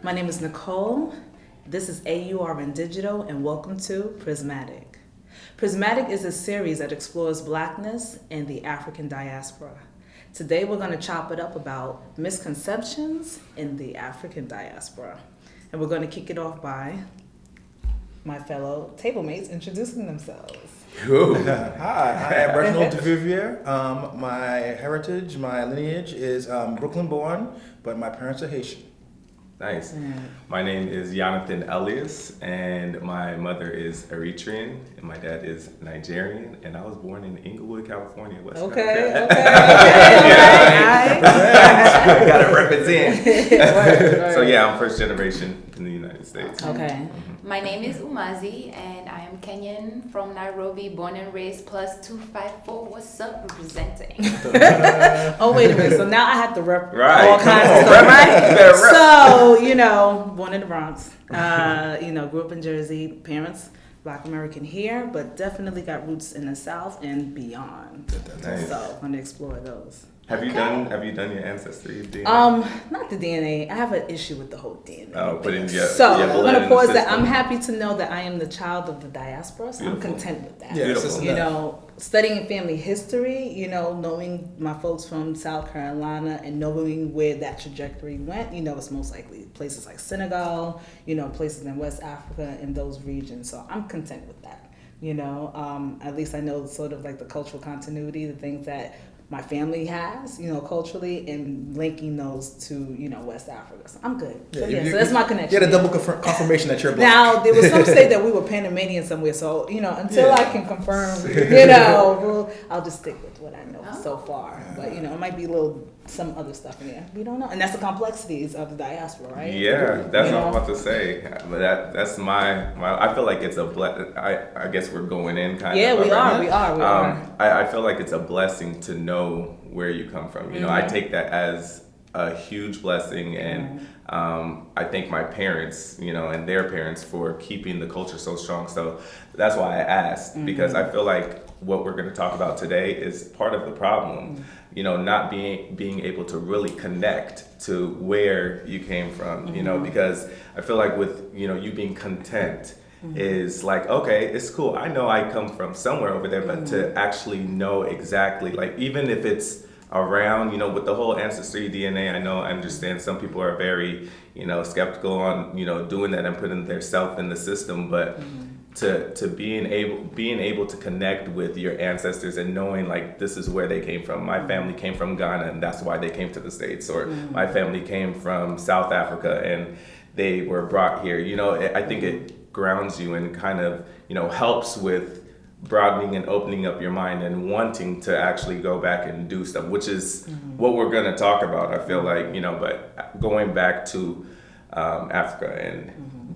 My name is Nicole. This is AURN Digital, and welcome to Prismatik. Prismatik is a series that explores Blackness and the African diaspora. Today we're going to chop it up about misconceptions in the African diaspora. And we're going to kick it off by my fellow table mates introducing themselves. Hi, I am Reginald DeVivier. My heritage, my lineage is Brooklyn born, but my parents are Haitian. Nice. My name is Jonathan Elias, and my mother is Eritrean, and my dad is Nigerian, and I was born in Inglewood, California, West Coast. Okay. Gotta represent. So yeah, I'm first generation in the United States. Okay. My name is Umazi, and I am Kenyan from Nairobi, born and raised, plus 254. What's up, representing? Oh, wait a minute. So now I have to rep Right. all kinds of stuff, right? So, born in the Bronx, grew up in Jersey, parents, Black American here, but definitely got roots in the South and beyond. Nice. So I'm going to explore those. Have you done your ancestry DNA? Not the DNA. I have an issue with the whole DNA. I'm going to pause that. I'm happy to know that I am the child of the diaspora, so Beautiful. I'm content with that. Yeah, Beautiful. Studying family history, knowing my folks from South Carolina and knowing where that trajectory went, it's most likely places like Senegal, places in West Africa and those regions. So I'm content with that. At least I know sort of like the cultural continuity, the things that my family has, culturally, and linking those to, West Africa. So I'm good. So that's my connection. You had a double confirmation that you're Black. Now, there was some say that we were Panamanian somewhere, so, until I can confirm, I'll just stick with what I know so far. But, it might be some other stuff in there. We don't know. And that's the complexities of the diaspora, right? Yeah, that's what I'm about to say. But that's my I feel like it's I guess we're going in kind of. Yeah, we are. I feel like it's a blessing to know where you come from. I take that as a huge blessing, and I thank my parents, and their parents for keeping the culture so strong. So that's why I asked, because I feel like what we're going to talk about today is part of the problem. Not being able to really connect to where you came from, because I feel like with, you being content is like, okay, it's cool. I know I come from somewhere over there, but to actually know exactly, like, even if it's around, with the whole ancestry DNA, I understand some people are very, skeptical on, doing that and putting their self in the system, but to being able to connect with your ancestors and knowing like this is where they came from. My family came from Ghana and that's why they came to the States, or my family came from South Africa and they were brought here. I think it grounds you and kind of, helps with broadening and opening up your mind and wanting to actually go back and do stuff, which is what we're going to talk about, I feel like, but going back to Africa and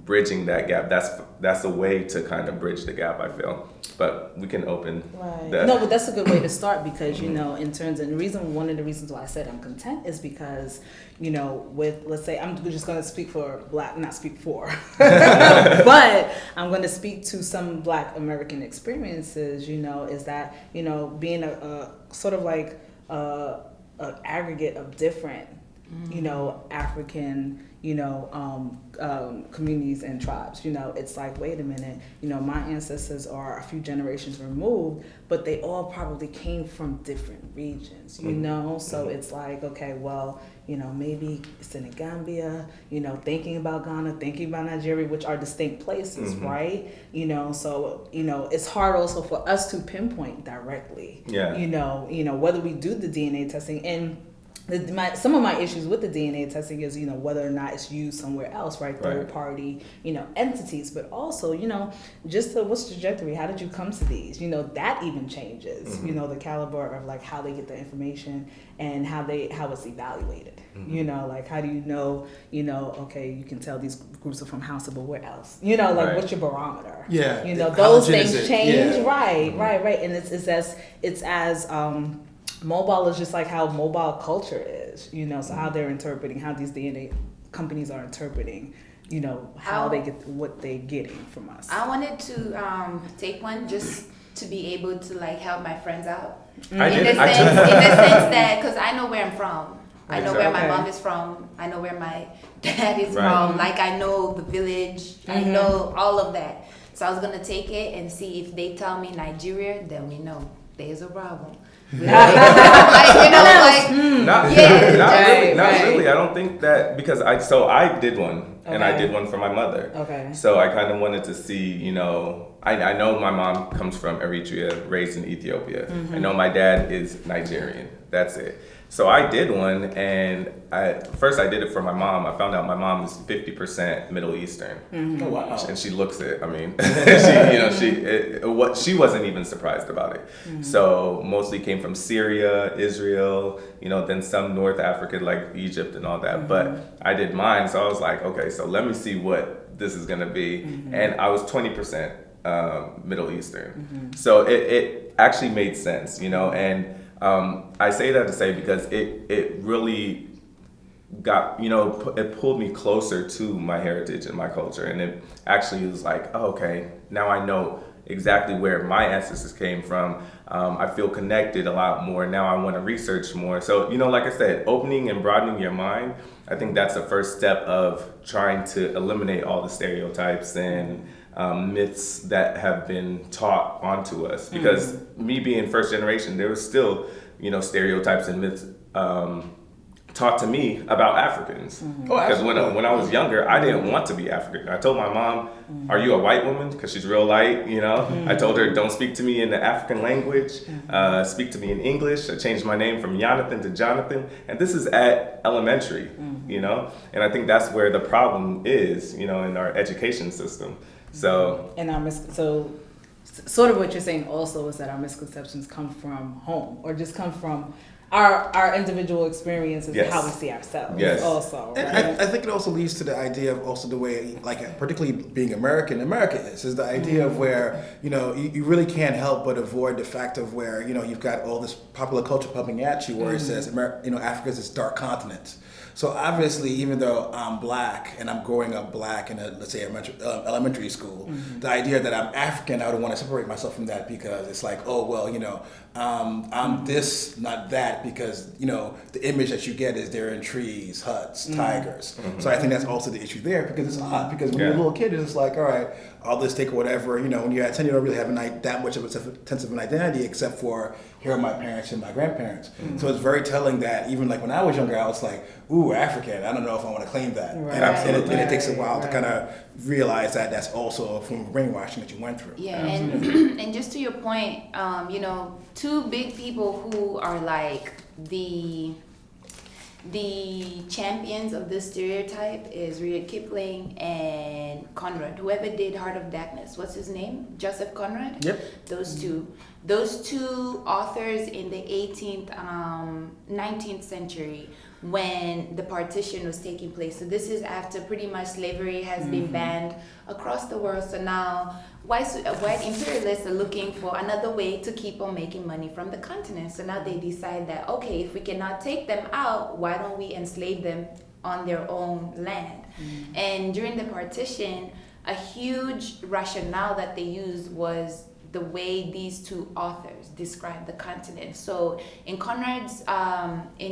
bridging that gap, that's a way to kind of bridge the gap, I feel. But we can open that. No, but that's a good way to start because, in terms of one of the reasons why I said I'm content is because, with, let's say, I'm just going to speak for not speak for, but I'm going to speak to some Black American experiences, is that, being a sort of like an aggregate of different, African, communities and tribes. It's like, wait a minute, my ancestors are a few generations removed, but they all probably came from different regions, So it's like, okay, well, maybe it's in Gambia, thinking about Ghana, thinking about Nigeria, which are distinct places, right? So, it's hard also for us to pinpoint directly, whether we do the DNA testing. And some of my issues with the DNA testing is, whether or not it's used somewhere else, right? Third party, entities, but also, just what's the trajectory? How did you come to these? That even changes, the caliber of like how they get the information and how it's evaluated. Like how do you know, okay, you can tell these groups are from Hausa, but where else? What's your barometer? Yeah. Those things change. Yeah. Right. And it's as mobile is just like how mobile culture is, so how they're interpreting, how these DNA companies are interpreting, how they get what they're getting from us. I wanted to take one just to be able to like help my friends out. I in did. the sense that, because I know where I'm from. I know where my Okay. mom is from. I know where my dad is Right. from. Like, I know the village. I know all of that. So I was going to take it and see if they tell me Nigeria, then we know there's a problem. Like, Not, Yeah, not right, really. Not right. really. I don't think that because I did one and I Okay. did one for my mother. Okay. So I kind of wanted to see, I know my mom comes from Eritrea, raised in Ethiopia. I know my dad is Nigerian. That's it. So I did one, and first I did it for my mom. I found out my mom is 50% Middle Eastern, Oh, wow. and she looks it. I mean, she wasn't even surprised about it. So mostly came from Syria, Israel, then some North Africa like Egypt and all that. But I did mine, so I was like, okay, so let me see what this is gonna be, and I was 20% Middle Eastern. So it actually made sense, and. I say that to say because it really got, it pulled me closer to my heritage and my culture. And it actually was like, oh, okay, now I know exactly where my ancestors came from. I feel connected a lot more. Now I want to research more. So, like I said, opening and broadening your mind, I think that's the first step of trying to eliminate all the stereotypes and myths that have been taught onto us. Because me being first generation, there was still, stereotypes and myths taught to me about Africans. Because when I was younger, I didn't want to be African. I told my mom, "Are you a white woman?" Because she's real light, I told her, "Don't speak to me in the African language. Speak to me in English." I changed my name from Jonathan to Jonathan, and this is at elementary, And I think that's where the problem is, in our education system. So. And sort of what you're saying also is that our misconceptions come from home, or just come from our individual experiences and how we see ourselves. Yes. Also, right? And I think it also leads to the idea of also the way, like, particularly being American, America is the idea of where, you really can't help but avoid the fact of where, you've got all this popular culture pumping at you where it says, Africa is this dark continent. So obviously, even though I'm black and I'm growing up black in let's say elementary school, the idea that I'm African, I would want to separate myself from that because it's like, oh, well, I'm this, not that, because, the image that you get is they're in trees, huts, tigers. So I think that's also the issue there because it's odd because when you're a little kid, it's just like, all right, all this take or whatever, when you're at 10, you don't really have that much of a sense of an identity except for here are my parents and my grandparents. So it's very telling that even like when I was younger, I was like, ooh, African, I don't know if I want to claim that. Right. And it takes a while to kind of realize that that's also a form of brainwashing that you went through. Yeah, and just to your point, two big people who are like the champions of this stereotype is Rudyard Kipling and Conrad. Whoever did Heart of Darkness, what's his name? Joseph Conrad? Yep. Those two authors in the 19th century when the partition was taking place. So this is after pretty much slavery has been banned across the world. So now white imperialists are looking for another way to keep on making money from the continent. So now they decide that, okay, if we cannot take them out, why don't we enslave them on their own land? And during the partition, a huge rationale that they used was the way these two authors describe the continent. So in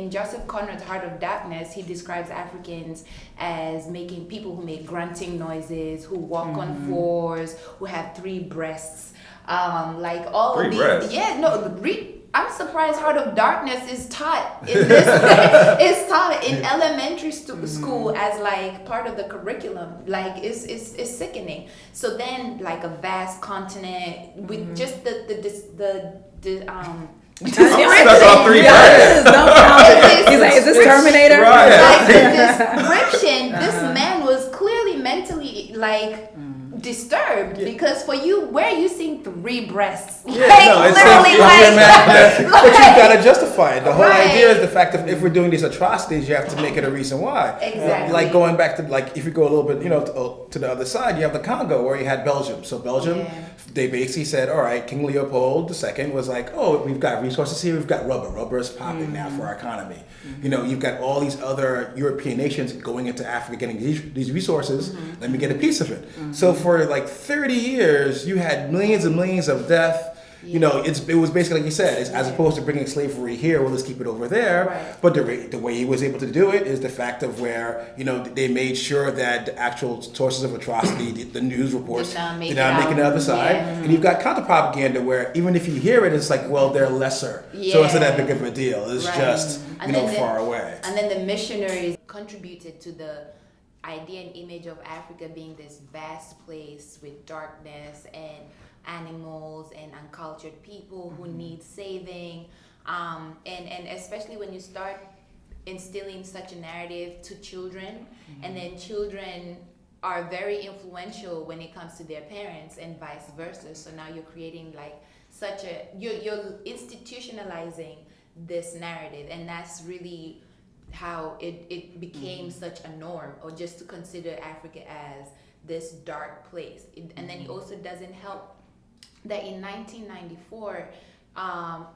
Joseph Conrad's Heart of Darkness, he describes Africans as making people who make grunting noises, who walk on fours, who have 3 breasts, like all of these. Breasts? Yeah, no, I'm surprised Heart of Darkness is taught in this. It's taught in elementary school as like part of the curriculum. Like it's sickening. So then, like a vast continent with just the That's all 3 breasts. He's like, is this Terminator? Right. Like the description, this man was clearly mentally like disturbed because for you, where are you seeing 3 breasts? Yeah, no, it's literally but you've got to justify it. The whole Right. idea is the fact that if we're doing these atrocities, you have to make it a reason why. Exactly. Like going back to if you go a little bit, to the other side, you have the Congo where you had Belgium. So Belgium, they basically said, all right, King Leopold II was like, oh, we've got resources here, we've got rubber. Rubber is popping now for our economy. You've got all these other European nations going into Africa getting these resources. Let me get a piece of it. So for like 30 years, you had millions and millions of death. You know, it was basically like you said, it's, as opposed to bringing slavery here, well, let's keep it over there. Right. But the way he was able to do it is the fact of where, you know, they made sure that the actual sources of atrocity, the news reports, did not make it on the other side. And you've got counter propaganda where even if you hear it, it's like, well, they're lesser, so it's not that big of a deal. It's just far away. And then the missionaries contributed to the idea and image of Africa being this vast place with darkness and animals and uncultured people who need saving, and especially when you start instilling such a narrative to children, and then children are very influential when it comes to their parents and vice versa. So now you're creating like you're institutionalizing this narrative, and that's really how it became such a norm, or just to consider Africa as this dark place. And then it also doesn't help that in 1994,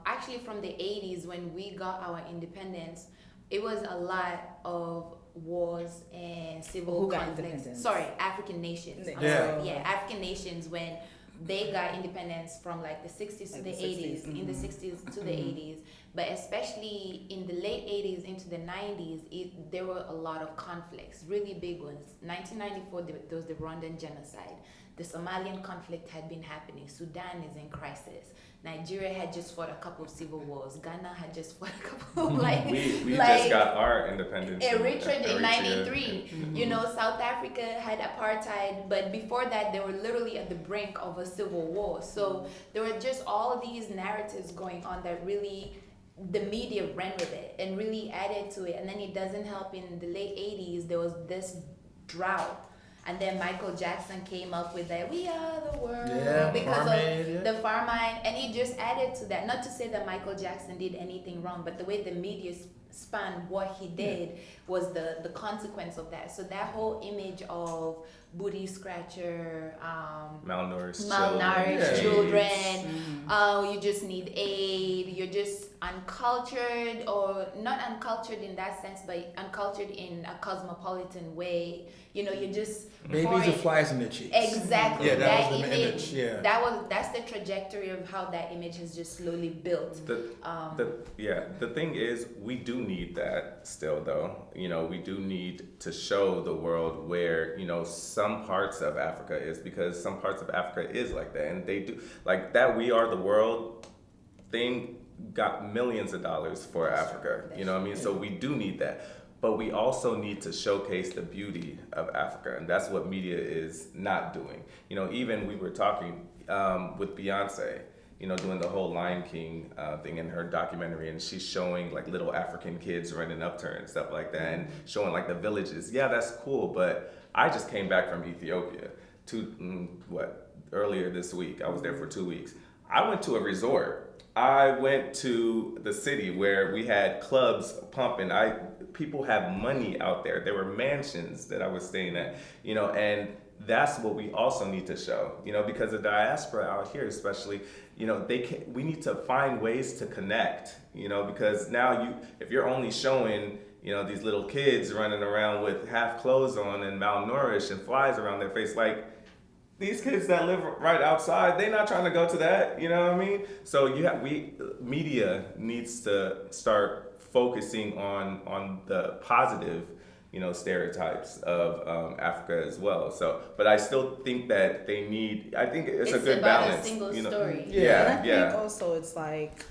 actually from the 80s when we got our independence, it was a lot of wars and civil conflicts. Sorry, African nations. African nations, when they got independence from like the 60s to the 80s, in the 60s to the 80s, but especially in the late 80s into the 90s, there were a lot of conflicts, really big ones. 1994, there was the Rwandan genocide. The Somalian conflict had been happening. Sudan is in crisis. Nigeria had just fought a couple of civil wars. Ghana had just fought a couple of we just got our independence. Eritrea in 93. You know, South Africa had apartheid, but before that they were literally at the brink of a civil war. So there were just all these narratives going on that really the media ran with it and really added to it. And then it doesn't help, in the late 80s there was this drought. And then Michael Jackson came up with that, "We are the world," because of the Farmine, and he just added to that. Not to say that Michael Jackson did anything wrong, but the way the media spun what he did was the consequence of that. So that whole image of booty scratcher, malnourished children, you just need aid, you're just uncultured, or not uncultured in that sense, but uncultured in a cosmopolitan way. You know, you're just babies with flies in their cheeks. Exactly. Yeah, that was the image. Yeah. That's the trajectory of how that image has just slowly built. The thing is, we do need that still, though. You know, we do need to show the world where, you know, some parts of Africa is, because some parts of Africa is like that, and they do like that. We are the world thing got millions of dollars for Africa. You know what I mean? So we do need that. But we also need to showcase the beauty of Africa, and that's what media is not doing. You know, even we were talking with Beyonce, you know, doing the whole Lion King thing in her documentary, and she's showing like little African kids running up to her and stuff like that, and showing like the villages. Yeah, that's cool, but I just came back from Ethiopia earlier this week. I was there for 2 weeks. I went to a resort. I went to the city where we had clubs pumping. People have money out there. There were mansions that I was staying at, you know, and that's what we also need to show, you know, because the diaspora out here, especially, you know, we need to find ways to connect, you know, because now if you're only showing, you know, these little kids running around with half clothes on and malnourished and flies around their face, like, these kids that live right outside, they're not trying to go to that, you know what I mean? So media needs to start focusing on the positive, you know, stereotypes of Africa as well. So, but I still think that I think it's a good balance. It's about a single you know? story. And I think also it's like,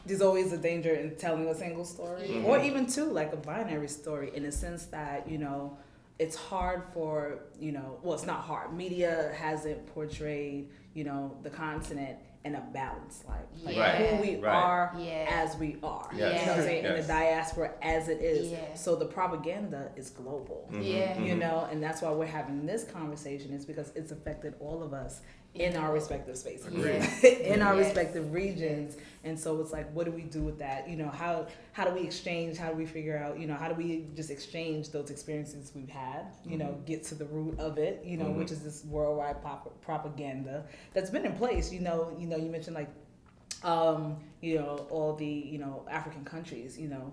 there's always a danger in telling a single story, or even like a binary story, in the sense that, you know, it's hard for, you know, well, it's not hard. Media hasn't portrayed, you know, the continent in a balance, like who we are as we are. You know what I'm saying? In the diaspora as it is. So the propaganda is global. You know, and that's why we're having this conversation, is because it's affected all of us in our respective spaces, in our respective regions. And so it's like, what do we do with that? You know, how do we exchange? How do we figure out, you know, how do we just exchange those experiences we've had, you know, get to the root of it, you know, which is this worldwide propaganda that's been in place. You know, you mentioned like, you know, all the, you know, African countries, you know,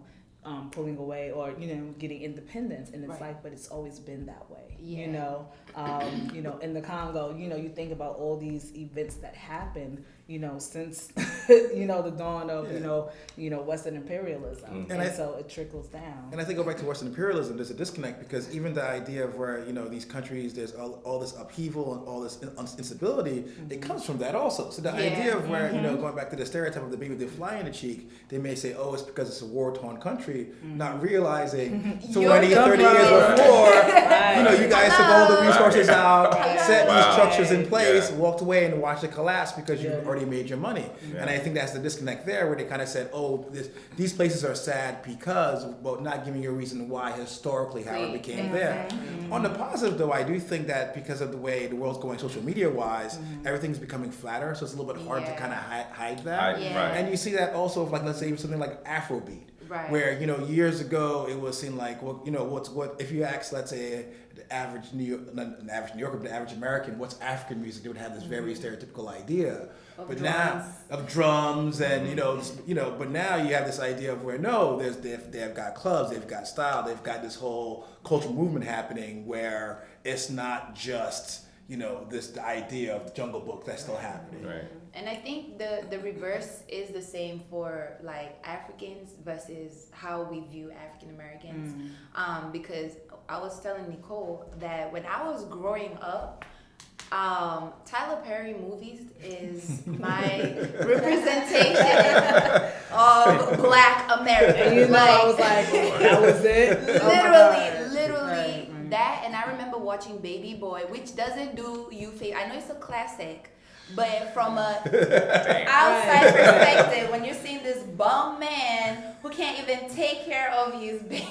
pulling away, or, you know, getting independence, and it's like, but it's always been that way. You know, in the Congo, you know, you think about all these events that happen, since the dawn of Western imperialism, and so it trickles down. And I think go back to Western imperialism. There's a disconnect because even the idea of where these countries, there's all this upheaval and all this instability, it comes from that also. So the idea of where going back to the stereotype of the baby with the fly in the cheek, they may say, oh, it's because it's a war-torn country, not realizing 20, 30 years before, you guys took all the resources out, set these structures in place, walked away and watched it collapse because you already made your money. And I think that's the disconnect there, where they kind of said, oh, these places are sad because, but not giving you a reason why historically how it became there. On the positive though, I do think that because of the way the world's going social media wise, everything's becoming flatter, so it's a little bit hard to kind of hide that. And you see that also if, like, let's say something like Afrobeat. Right. Where years ago it was seen like, well, what if you ask, let's say, the average New Yorker, but the average American, what's African music? They would have this very stereotypical idea, now of drums and but now you have this idea of where they've got clubs, they've got style, they've got this whole cultural movement happening where it's not just the idea of Jungle Book that's still happening. Right. And I think the reverse is the same for like Africans versus how we view African Americans. Because I was telling Nicole that when I was growing up, Tyler Perry movies is my representation of Black America. And I was like, that was it? Literally that. And I remember watching Baby Boy, which doesn't do you favor. I know it's a classic, but from a outside perspective, when you're seeing this bum man who can't even take care of his baby.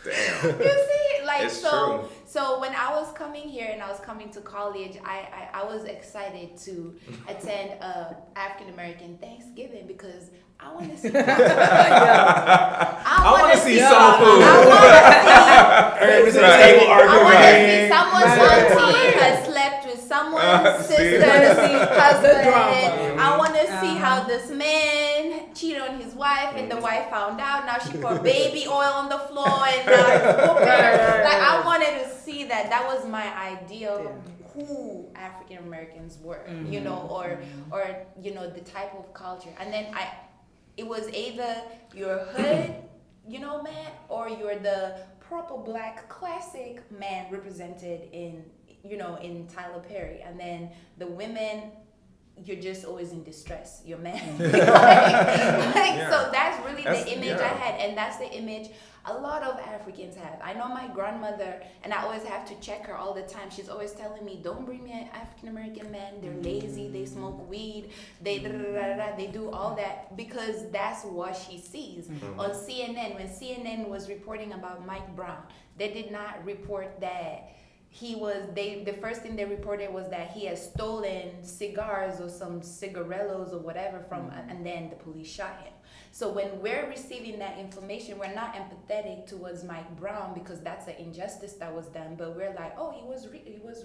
Damn. You see, like, it's true. So when I was coming here and I was coming to college, I was excited to attend African American Thanksgiving because I want to see. I want to see soul food. I want to see someone's auntie has slept with someone's sister's husband. I want to see how this man cheated on his wife and the wife found out. Now she put baby oil on the floor and now it's whooping. Like, I wanted to see that. That was my idea of who African Americans were, or the type of culture. And then it was either your hood, man, or you're the proper Black classic man represented in Tyler Perry. And then the women, you're just always in distress. You're man. So that's really the image I had, and that's the image a lot of Africans have. I know my grandmother, and I always have to check her all the time. She's always telling me, "Don't bring me an African American man. They're lazy. They smoke weed. They they do all that," because that's what she sees on CNN. When CNN was reporting about Mike Brown, they did not report that. The first thing they reported was that he had stolen cigars or some cigarillos or whatever and then the police shot him. So when we're receiving that information, we're not empathetic towards Mike Brown because that's an injustice that was done, but we're like, oh, he was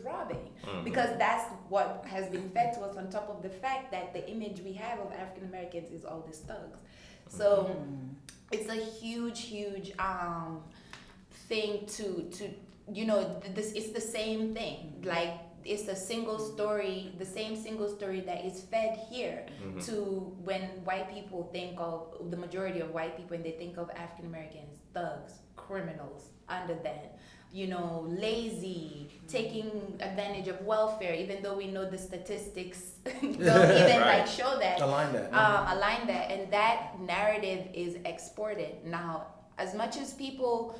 robbing, because that's what has been fed to us, on top of the fact that the image we have of African Americans is all these thugs. So it's a huge thing to it's the same thing. Like, it's a single story, the same single story that is fed here to when white people think of, the majority of white people, when they think of African Americans, thugs, criminals, underdone, lazy, taking advantage of welfare, even though we know the statistics don't even show that. Align that. And that narrative is exported. Now, as much as people,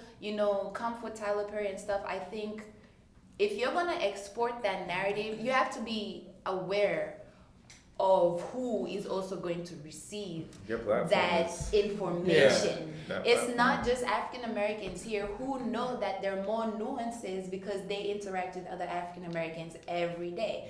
come for Tyler Perry and stuff, I think if you're going to export that narrative, you have to be aware of who is also going to receive that information. It's not just African Americans here who know that there are more nuances because they interact with other African Americans every day.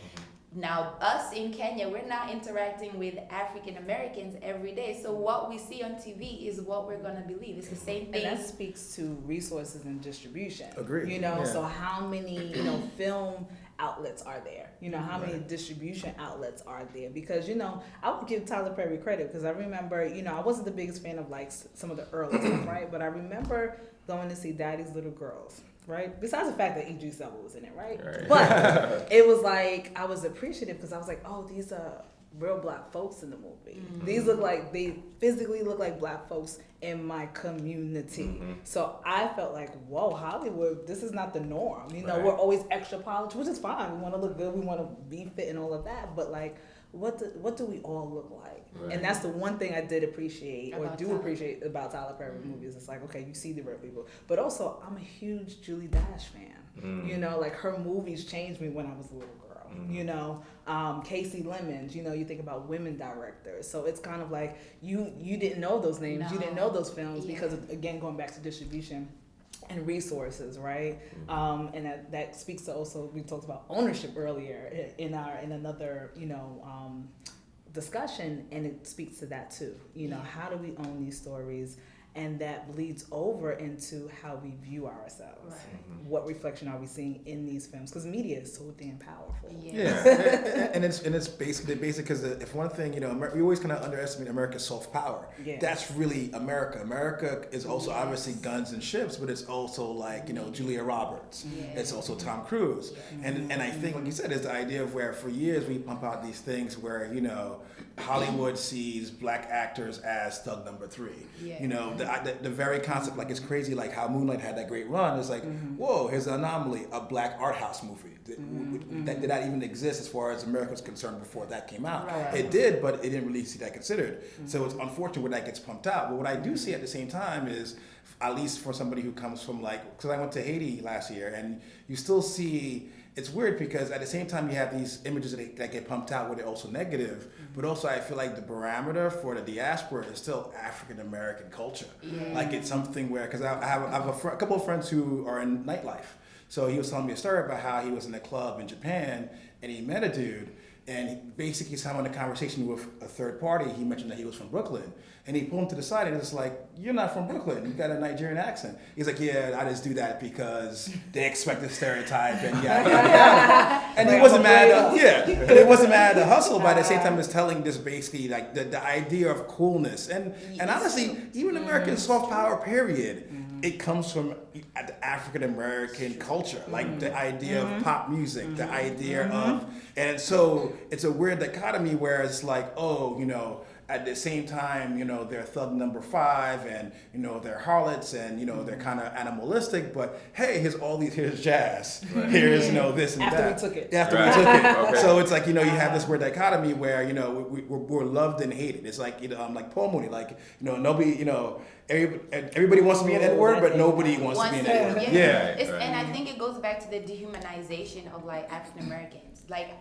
Now, us in Kenya, we're not interacting with African Americans every day. So what we see on TV is what we're going to believe. It's the same thing. And that speaks to resources and distribution. Agreed. So how many, film outlets are there? How many distribution outlets are there? Because, I would give Tyler Perry credit because I remember, I wasn't the biggest fan of like some of the early stuff, right? But I remember going to see Daddy's Little Girls. Right? Besides the fact that Idris Elba was in it, right? But it was like, I was appreciative because I was like, oh, these are real black folks in the movie. These they physically look like black folks in my community. So I felt like, whoa, Hollywood, this is not the norm. You know, we're always extra polished, which is fine. We want to look good, we want to be fit and all of that. But like, what do we all look like? And that's the one thing I did appreciate appreciate about Tyler Perry movies. It's like, okay, you see the real people. But also, I'm a huge Julie Dash fan. You know, like her movies changed me when I was a little girl. You know, Casey Lemons, you know, you think about women directors. So it's kind of like you didn't know those names, you didn't know those films because of, again, going back to distribution and resources, right? And that speaks to also, we talked about ownership earlier in another, you know, discussion, and it speaks to that too. You know, how do we own these stories? And that bleeds over into how we view ourselves. What reflection are we seeing in these films? Because media is so damn powerful. And it's basic because if one thing, you know, we always kind of underestimate America's soft power. That's really America. America is also obviously guns and ships, but it's also like, you know, Julia Roberts. It's also Tom Cruise. And I think, like you said, is the idea of where for years we pump out these things where, you know, Hollywood sees black actors as thug number 3. You know, the very concept, like it's crazy, like how Moonlight had that great run. It's like, whoa, here's an anomaly, a black art house movie. That did not even exist as far as America was concerned before that came out. It did, but it didn't really see that considered. So it's unfortunate when that gets pumped out. But what I do see at the same time is, at least for somebody who comes from like, because I went to Haiti last year, and you still see, it's weird because at the same time you have these images that get pumped out where they're also negative, but also I feel like the barometer for the diaspora is still African American culture. Like it's something where, because I have a couple of friends who are in nightlife. So he was telling me a story about how he was in a club in Japan and he met a dude, and he basically having a conversation with a third party. He mentioned that he was from Brooklyn, and he pulled him to the side and it's like, you're not from Brooklyn, you got a Nigerian accent. He's like, yeah, I just do that because they expect the stereotype and and he wasn't mad and he wasn't mad at the hustle, but at the same time it's telling this basically like the idea of coolness. And honestly, even American soft power period, it comes from the African American culture, like the idea of pop music, the idea of, and so it's a weird dichotomy where it's like, oh, you know, at the same time, you know, they're thug number 5 and, you know, they're harlots and, you know, they're kind of animalistic, but hey, here's jazz, here's, you know, this and After that. we took it. After we took it. Okay. So it's like, you know, you have this weird dichotomy where, you know, we're loved and hated. It's like, you know, like Paul Mooney, like, you know, nobody, you know, everybody wants to be an N-word, but nobody wants to be an N-word. And I think it goes back to the dehumanization of like African Americans. Like,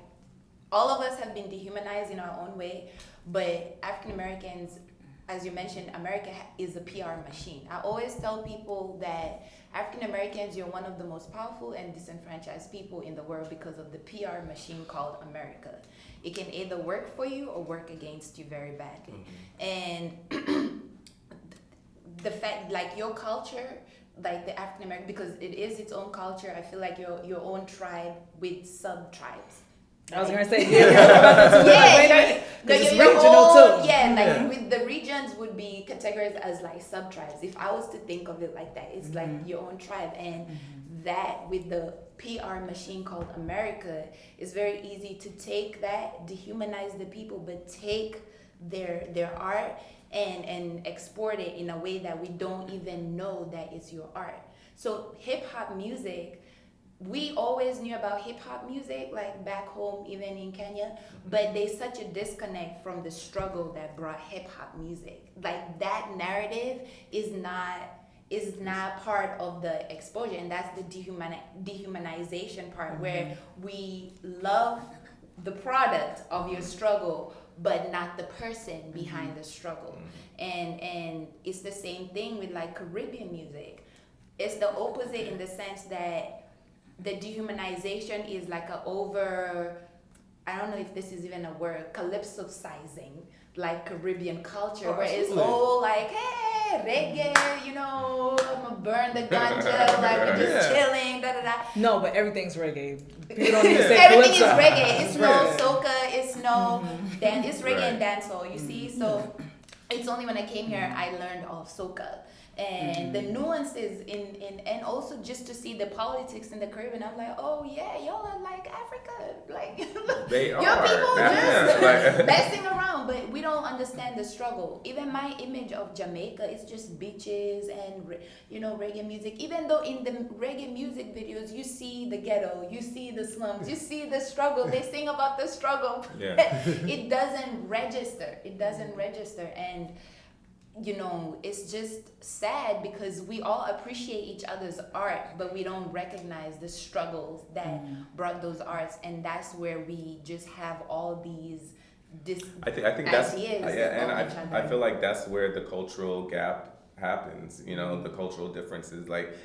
all of us have been dehumanized in our own way, but African Americans, as you mentioned, America is a PR machine. I always tell people that African Americans, you're one of the most powerful and disenfranchised people in the world because of the PR machine called America. It can either work for you or work against you very badly. And the fact, like your culture, like the African American, because it is its own culture, I feel like your own tribe with sub-tribes. I was gonna say, with the regions would be categorized as like sub-tribes. If I was to think of it like that, it's like your own tribe, and that with the PR machine called America, it's very easy to take that, dehumanize the people, but take their art and export it in a way that we don't even know that it's your art. So hip hop music, we always knew about hip-hop music, like back home, even in Kenya, but there's such a disconnect from the struggle that brought hip-hop music. Like that narrative is not part of the exposure, and that's the dehumanization part, where we love the product of your struggle, but not the person behind the struggle. And it's the same thing with like Caribbean music. It's the opposite in the sense that the dehumanization is like I don't know if this is even a word, calypso-sizing, like Caribbean culture, where it's all like, hey, reggae, you know, I'm gonna burn the ganja, like we're just chilling, da da da. No, but everything's reggae. People don't even say everything calypso. is reggae. It's no soca, it's no it's reggae and dancehall, you see? So it's only when I came here I learned of soca. and the nuances in and also just to see the politics in the Caribbean. I'm like, oh yeah, y'all are like Africa, like They your are. people Yeah. just messing around, but we don't understand the struggle. Even my image of Jamaica is just beaches and reggae music. Even though in the reggae music videos you see the ghetto, you see the slums, you see the struggle. They sing about the struggle. Yeah. It doesn't register. It doesn't register, and it's just sad because we all appreciate each other's art, but we don't recognize the struggles that brought those arts, and that's where we just have all these I think that's ideas and of each other. I feel like that's where the cultural gap happens. The cultural differences. Like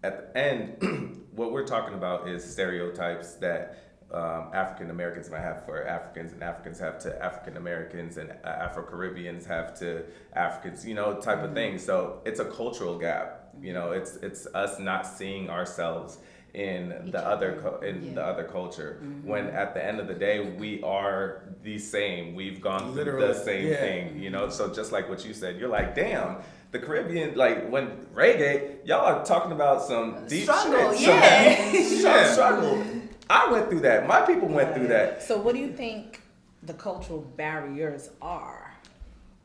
at the end, what we're talking about is stereotypes that African Americans might have for Africans, and Africans have to African Americans, and Afro Caribbeans have to Africans, type of thing. So it's a cultural gap. It's us not seeing ourselves in the other culture. When at the end of the day, we are the same. We've gone through the same thing. So just like what you said, you're like, damn. The Caribbean, like when reggae, y'all are talking about some deep struggle, shit. Some struggle. I went through that. My people went through that. So what do you think the cultural barriers are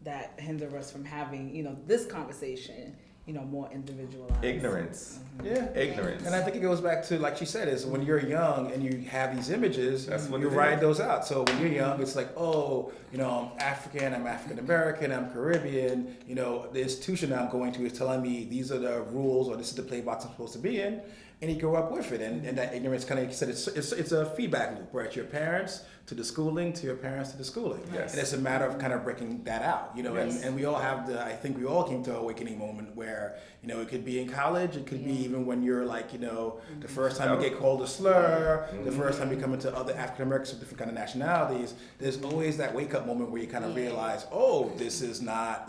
that hinder us from having, this conversation, more individualized? Ignorance. Yeah. Ignorance. And I think it goes back to, like she said, is when you're young and you have these images, you write those out. So when you're young, it's like, I'm African, I'm African American, I'm Caribbean. The institution I'm going to is telling me these are the rules or this is the play box I'm supposed to be in. And you grow up with it, and that ignorance kind of, like you said, it's a feedback loop, right? Your parents to the schooling, to your parents to the schooling. Yes. And it's a matter of kind of breaking that out, Yes. and we all have I think we all came to an awakening moment where, it could be in college, it could be even when you're like, the first time you get called a slur, the first time you come into other African Americans with different kind of nationalities, there's always that wake up moment where you kind of realize, this is not,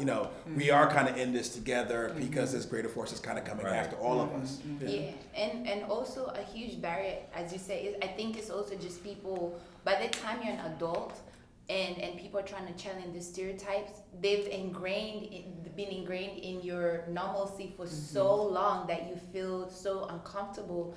we are kind of in this together because this greater force is kind of coming after all of us. Yeah. And also a huge barrier, as you say, is I think it's also just people, by the time you're an adult and people are trying to challenge the stereotypes, they've been ingrained in your normalcy for so long that you feel so uncomfortable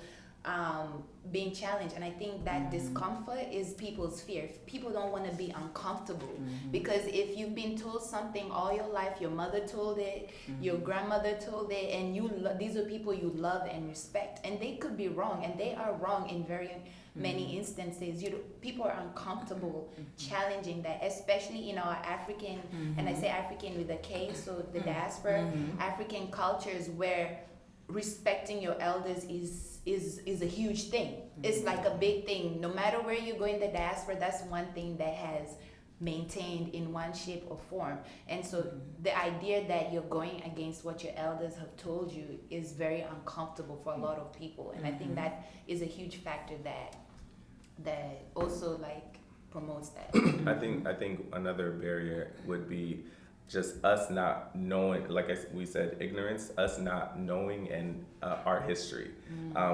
being challenged. And I think that discomfort is people's fear. People don't want to be uncomfortable because if you've been told something all your life, your mother told it, your grandmother told it, and these are people you love and respect, and they could be wrong, and they are wrong in very many instances. People are uncomfortable challenging that, especially in our African, and I say African with a K, so the diaspora, African cultures where respecting your elders is a huge thing. It's like a big thing. No matter where you go in the diaspora, that's one thing that has maintained in one shape or form. And so the idea that you're going against what your elders have told you is very uncomfortable for a lot of people. And I think that is a huge factor that also like promotes that. I think another barrier would be just us not knowing, like we said, ignorance, us not knowing and our history.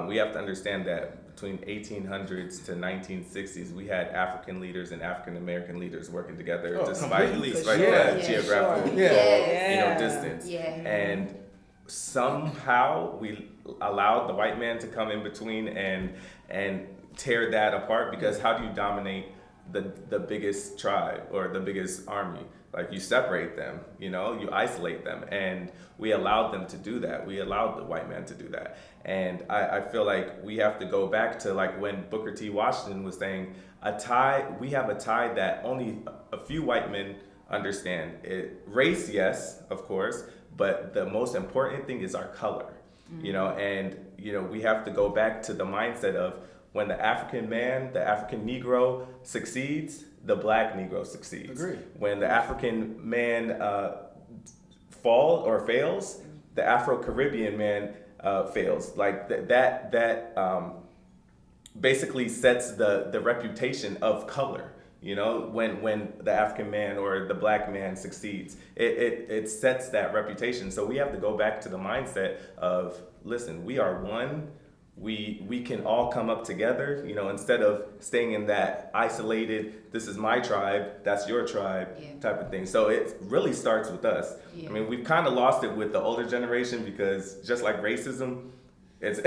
We have to understand that between 1800s to 1960s, we had African leaders and African American leaders working together despite geographical distance. Yeah. And somehow we allowed the white man to come in between and tear that apart, because how do you dominate the biggest tribe or the biggest army? Like, you separate them, you isolate them, and we allowed them to do that. We allowed the white man to do that. And I feel like we have to go back to like when Booker T. Washington was saying, we have a tie that only a few white men understand. Race, yes, of course, but the most important thing is our color, and we have to go back to the mindset of when the African man, the African Negro succeeds, the Black Negro succeeds. Agreed. When the African man fails, the Afro-Caribbean man fails. Like that basically sets the reputation of color. When the African man or the Black man succeeds, it sets that reputation. So we have to go back to the mindset of, listen, we are one we can all come up together, you know, instead of staying in that isolated, this is my tribe, that's your tribe type of thing. So it really starts with us. I mean, we've kind of lost it with the older generation because just like racism, it's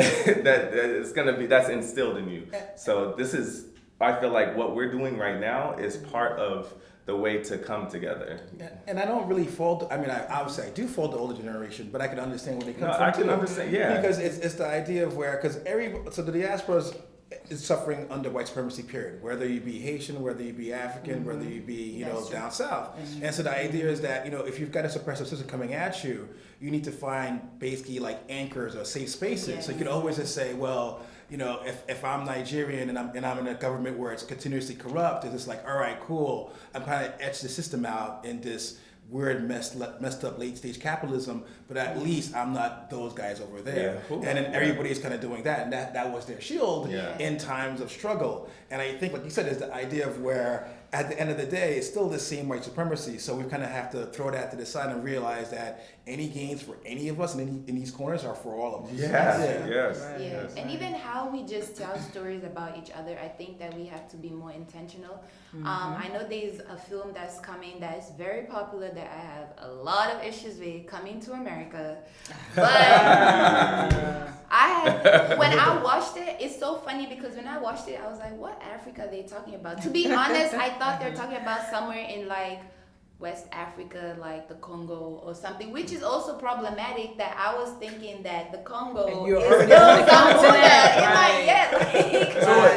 that's instilled in you. So this is, I feel like what we're doing right now is part of the way to come together. And I don't really fault, I mean, I would say I do fault the older generation, but I can understand where they come from. I can understand, Because it's the idea of where, so the diaspora is suffering under white supremacy, period. Whether you be Haitian, whether you be African, whether you be, you know, down south. And so the idea is that, you know, if you've got a suppressive system coming at you, you need to find basically like anchors or safe spaces. So you can always just say, well, you know, if I'm Nigerian and I'm in a government where it's continuously corrupt, it's just like, all right, cool. I'm kind of etch the system out in this weird, messed up late stage capitalism, but at least I'm not those guys over there. And then everybody is kind of doing that, and that was their shield in times of struggle. And I think, like you said, is the idea of where at the end of the day, it's still the same white supremacy. So we kind of have to throw that to the side and realize that any gains for any of us in these corners are for all of us. Yes. And even how we just tell stories about each other, I think that we have to be more intentional. I know there's a film that's coming that is very popular that I have a lot of issues with, Coming to America. But when I watched it, it's so funny because when I watched it, I was like, what Africa are they talking about? To be honest, I thought they're talking about somewhere in like West Africa, like the Congo or something, which is also problematic. That I was thinking that the Congo is still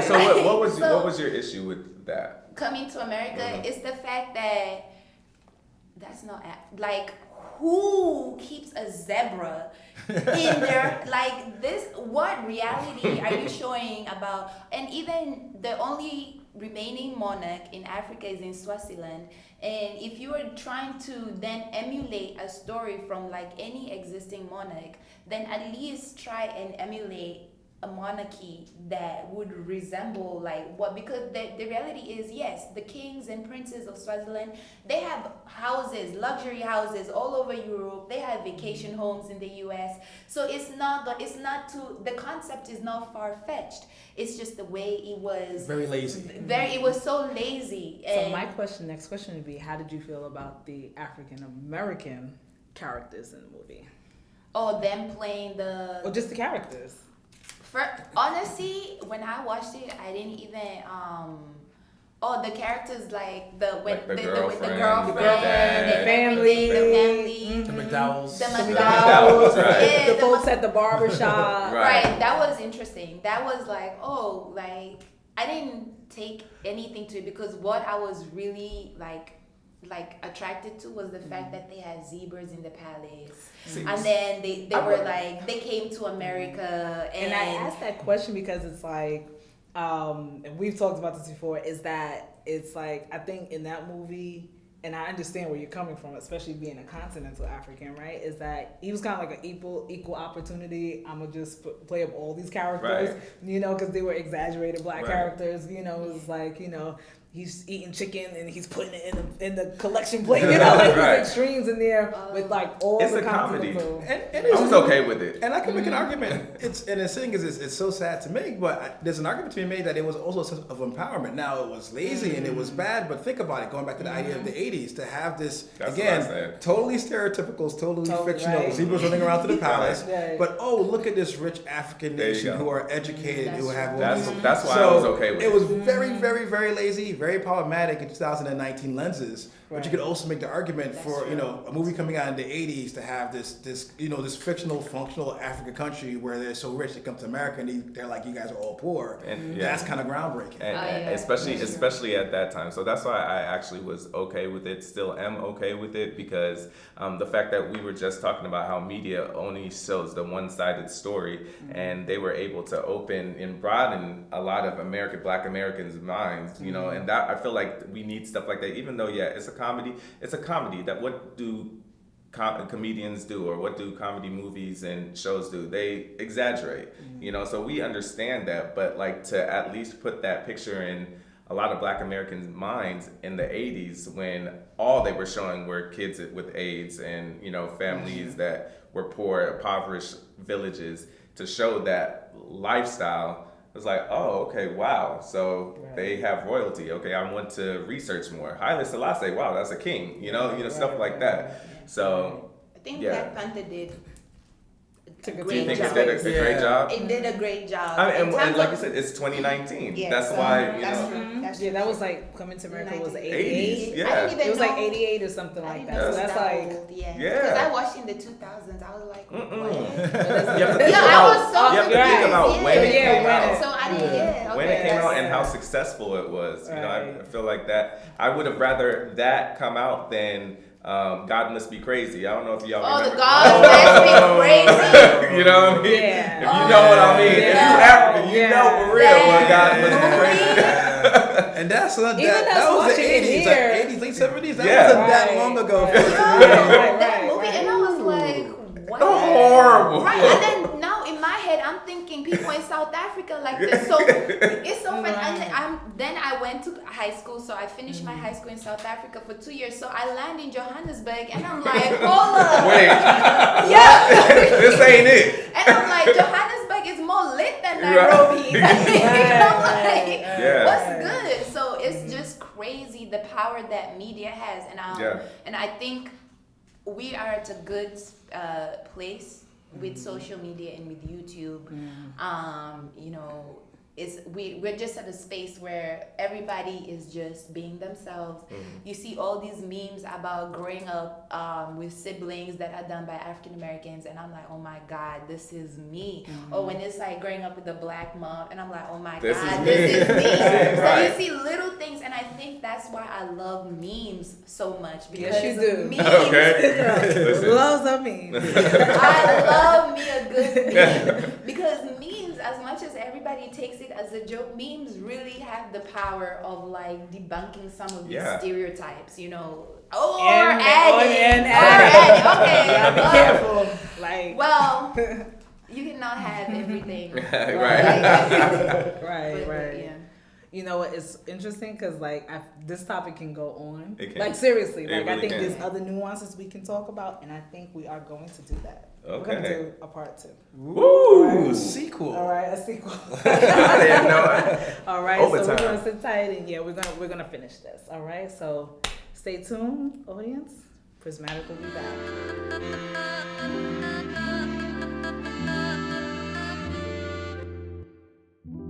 somewhere. What was your issue with that? Coming to America is the fact that that's not like, who keeps a zebra in there like this? What reality are you showing about? And even the only remaining monarch in Africa is in Swaziland. And if you are trying to then emulate a story from like any existing monarch, then at least try and emulate a monarchy that would resemble like what, because the reality is, yes, the kings and princes of Swaziland, they have houses, luxury houses all over Europe. They have vacation homes in the US. So the concept is not far-fetched. It's just the way it was. Very lazy. It was so lazy. So my next question would be, how did you feel about the African American characters in the movie? Oh, them playing or just the characters? Honestly, when I watched it, I didn't even the characters like the girlfriend, the family, the McDowells, right. The folks at the barbershop, right. That was interesting. That was like, I didn't take anything to it because what I was really like attracted to was the fact that they had zebras in the palace. And then they came to America. And I asked that question because it's like, and we've talked about this before, is that it's like, I think in that movie, and I understand where you're coming from, especially being a continental African, right? Is that he was kind of like an equal opportunity. I'm gonna just play up all these characters, you know, because they were exaggerated black characters. You know, it was like, you know, he's eating chicken and he's putting it in the collection plate. You know, like these extremes in there with like all it's the a comedy. And I was okay with it. And I can make an argument. The thing is, it's so sad to make, but there's an argument to be made that it was also a sense of empowerment. Now, it was lazy and it was bad, but think about it, going back to the idea of the 80s, to have this, again, totally stereotypical, totally fictional, zebras running around to the palace, but look at this rich African nation who are educated, who have all these. That's why I was okay with it. It was very, very, very lazy, very problematic in 2019 lenses, but you could also make the argument for a movie coming out in the 80s to have this fictional functional African country where they're so rich they come to America and they're like, you guys are all poor, and that's kind of groundbreaking, and especially at that time. So that's why I actually was okay with it, still am okay with it, because the fact that we were just talking about how media only shows the one-sided story, and they were able to open and broaden a lot of Black Americans' minds, you know, and that I feel like we need stuff like that, even though it's a comedy that what do comedians do, or what do comedy movies and shows do? They exaggerate, you know, so we understand that, but like to at least put that picture in a lot of Black Americans' minds in the 80s when all they were showing were kids with AIDS and, you know, families that were poor, impoverished villages. to show that lifestyle. It's like, oh, okay, wow. So they have royalty. Okay, I want to research more. Haile Selassie, wow, that's a king. You know, stuff like that. So I think Black Panther did a do you great think job. it did a great job? It did a great job. I mean, In and terms like of- you said, it's 2019. Yeah, That's so why, that's true. That's Yeah, true. that was like Coming to America was 80s, 88. yeah. I didn't even It was like know- 88 or something I like didn't that. know So it was that's that like, old, yeah. Yeah. Because I watched in the 2000s. I was like, what? You have to think Yeah, I was about, so you have to think confused. about when it Yeah, came when out. it- So I didn't, yeah. When okay, it came out that's- and how successful it was. You know, I Right. feel like that. I would have rather that come out than God Must Be Crazy. I don't know if y'all Oh, the remember. God must be crazy. You know what I mean? Yeah. If you know what I mean. If you Yeah. African, you know for real what God Must Be Crazy. And that's Even that us was the watching it 80s, here. like 80s, late 70s. That Yeah. wasn't that Right. long ago. Right. For it to be- Right, That right, movie, right. and I was like, what? Horrible. Right, and then now in my head, I'm thinking people in South Africa like this. So it's so funny. And then I went to high school, so I finished my high school in South Africa for 2 years. So I land in Johannesburg, and I'm like, hold up, Wait, yeah. this ain't it. And I'm like, Johannesburg is more lit than Right. Nairobi. I'm Right, like, Yeah. what's good? So it's just crazy the power that media has, and I think we are at a good place with social media and with YouTube. You know, we're just at a space where everybody is just being themselves. You see all these memes about growing up with siblings that are done by African Americans, and I'm like, oh my God, this is me. Or when it's like growing up with a black mom, and I'm like, oh my This God, is this me. is me. So Right. you see little things, and I think that's why I love memes so much. Because Yes, you do. memes, Okay. Listen. loves of me. I love me a good meme because memes, as much as everybody takes it as a joke, memes really have the power of like debunking some of these stereotypes, you know. Or adding. Okay. Yeah, be careful. Like, Well, you cannot have everything. Right. right, right. Yeah. You know what? It's interesting because like this topic can go on. It can. Like seriously, It like I really think can. there's other nuances we can talk about, and I think we are going to do that. We're going to Okay. do a part 2. Ooh, sequel. All right, a sequel. I didn't know. All right, so Overtime. we're gonna sit tight and we're gonna finish this. All right, so stay tuned, audience. Prismatik will be back.